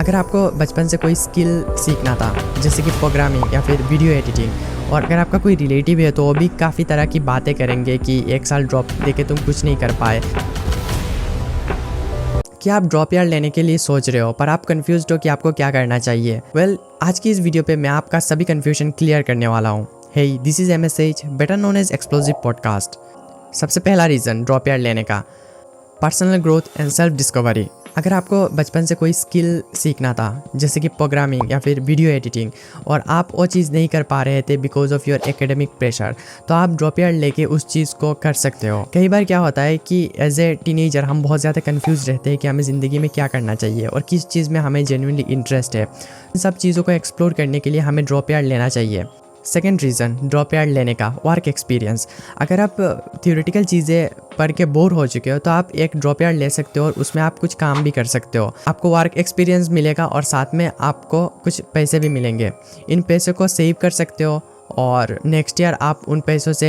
अगर आपको बचपन से कोई स्किल सीखना था, जैसे कि प्रोग्रामिंग या फिर वीडियो एडिटिंग, और अगर आपका कोई रिलेटिव है तो वो भी काफ़ी तरह की बातें करेंगे कि 1 साल ड्रॉप देके तुम कुछ नहीं कर पाए। क्या आप ड्रॉप ईयर लेने के लिए सोच रहे हो पर आप कंफ्यूज्ड हो कि आपको क्या करना चाहिए? आज की इस वीडियो पे मैं आपका सभी कंफ्यूजन क्लियर करने वाला हूँ। Hey, this is MSH, better known as explosive podcast. सबसे पहला रीज़न ड्रॉप ईयर लेने का, personal growth and self discovery. अगर आपको बचपन से कोई स्किल सीखना था, जैसे कि प्रोग्रामिंग या फिर वीडियो एडिटिंग, और आप वो चीज़ नहीं कर पा रहे थे because of your academic pressure, तो आप ड्रॉप ईयर लेके उस चीज़ को कर सकते हो। कई बार क्या होता है कि एज ए टीनेजर हम बहुत ज़्यादा कंफ्यूज रहते हैं कि हमें ज़िंदगी में क्या करना चाहिए और किस चीज़ में हमें जेन्युइनली इंटरेस्ट है। इन सब चीज़ों को एक्सप्लोर करने के लिए हमें ड्रॉप ईयर लेना चाहिए। सेकेंड रीज़न ड्रॉप ईयर लेने का, वर्क एक्सपीरियंस। अगर आप थियोरेटिकल चीज़ें पढ़ के बोर हो चुके हो तो आप एक ड्रॉप ईयर ले सकते हो और उसमें आप कुछ काम भी कर सकते हो। आपको वर्क एक्सपीरियंस मिलेगा और साथ में आपको कुछ पैसे भी मिलेंगे। इन पैसों को सेव कर सकते हो और नेक्स्ट ईयर आप उन पैसों से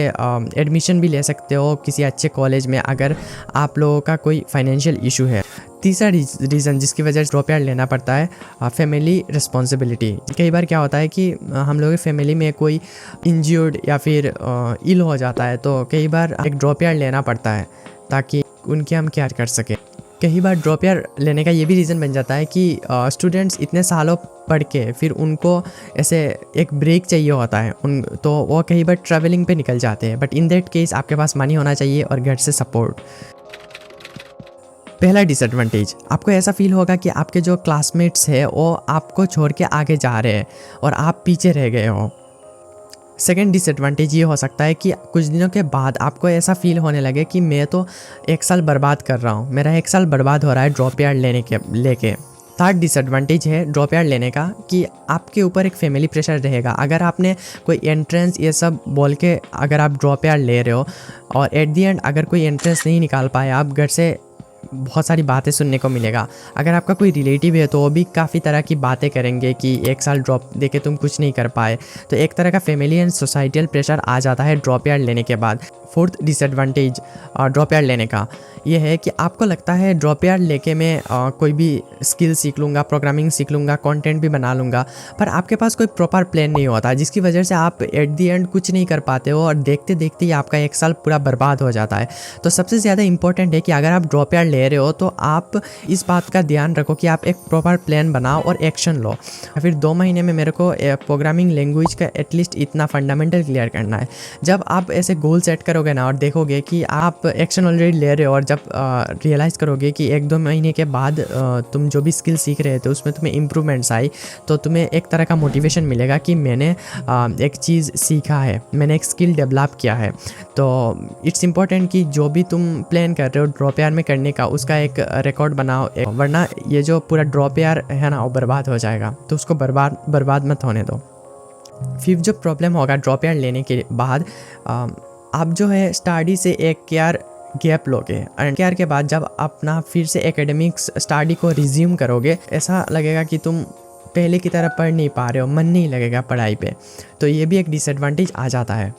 एडमिशन भी ले सकते हो किसी अच्छे कॉलेज में, अगर आप लोगों का कोई फाइनेंशियल इशू है। तीसरा रीज़न जिसकी वजह से ड्रॉप ईयर लेना पड़ता है, फैमिली रिस्पॉन्सिबिलिटी। कई बार क्या होता है कि हम लोगों की फैमिली में कोई इंज्यूर्ड या फिर इल हो जाता है, तो कई बार एक ड्रॉप ईयर लेना पड़ता है ताकि उनकी हम केयर कर सकें। कई बार ड्रॉप ईयर लेने का ये भी रीज़न बन जाता है कि स्टूडेंट्स इतने सालों पढ़ के फिर उनको ऐसे एक ब्रेक चाहिए होता है तो वो कई बार ट्रैवलिंग पे निकल जाते हैं। बट इन दैट केस आपके पास मनी होना चाहिए और घर से सपोर्ट। पहला डिसएडवांटेज, आपको ऐसा फील होगा कि आपके जो क्लासमेट्स हैं वो आपको छोड़ के आगे जा रहे हैं और आप पीछे रह गए हो। सेकेंड डिसएडवांटेज ये हो सकता है कि कुछ दिनों के बाद आपको ऐसा फील होने लगे कि मैं तो 1 साल बर्बाद कर रहा हूँ, मेरा 1 साल बर्बाद हो रहा है ड्रॉप ईयर लेके। थर्ड डिसएडवांटेज है ड्रॉप ईयर लेने का कि आपके ऊपर एक फैमिली प्रेशर रहेगा। अगर आपने कोई एंट्रेंस ये सब बोल के अगर आप ड्रॉप ईयर ले रहे हो और एट दी एंड अगर कोई एंट्रेंस नहीं निकाल पाए, आप घर से बहुत सारी बातें सुनने को मिलेगा। अगर आपका कोई रिलेटिव है तो वो भी काफ़ी तरह की बातें करेंगे कि 1 साल ड्रॉप देके तुम कुछ नहीं कर पाए। तो एक तरह का फैमिली एंड सोसाइटल प्रेशर आ जाता है ड्रॉप ईयर लेने के बाद। फोर्थ डिसएडवांटेज ड्रॉप ईयर लेने का ये है कि आपको लगता है ड्रॉप ईयर लेके मैं कोई भी स्किल सीख लूँगा, प्रोग्रामिंग सीख लूँगा, कंटेंट भी बना लूँगा, पर आपके पास कोई प्रॉपर प्लान नहीं होता, जिसकी वजह से आप एट दी एंड कुछ नहीं कर पाते हो और देखते देखते ही आपका 1 साल पूरा बर्बाद हो जाता है। तो सबसे ज़्यादा इंपॉर्टेंट है कि अगर आप ड्रॉप ईयर ले रहे हो तो आप इस बात का ध्यान रखो कि आप एक प्रॉपर प्लान बनाओ और एक्शन लो। फिर 2 महीने में मेरे को प्रोग्रामिंग लैंग्वेज का एटलीस्ट इतना फंडामेंटल क्लियर करना है। जब आप ऐसे गोल सेट करोगे ना और देखोगे कि आप एक्शन ऑलरेडी ले रहे हो, और जब रियलाइज़ करोगे कि 1-2 महीने के बाद तुम जो भी स्किल सीख रहे थे उसमें तुम्हें इम्प्रूवमेंट्स आई, तो तुम्हें एक तरह का मोटिवेशन मिलेगा कि मैंने एक चीज़ सीखा है, मैंने एक स्किल डेवलप किया है। तो इट्स इम्पॉर्टेंट कि जो भी तुम प्लान कर रहे हो ड्रॉप ईयर में करने का, उसका एक रिकॉर्ड बनाओ, वरना ये जो पूरा ड्रॉप ईयर है ना वो बर्बाद हो जाएगा। तो उसको बर्बाद मत होने दो। फिफ्थ जो प्रॉब्लम होगा ड्रॉप ईयर लेने के बाद, आप जो है स्टडी से 1 ईयर गैप लोगे, एंड ईयर के बाद जब अपना फिर से एकेडमिक्स स्टडी को रिज्यूम करोगे, ऐसा लगेगा कि तुम पहले की तरह पढ़ नहीं पा रहे हो, मन नहीं लगेगा पढ़ाई पे। तो ये भी एक डिसएडवांटेज आ जाता है।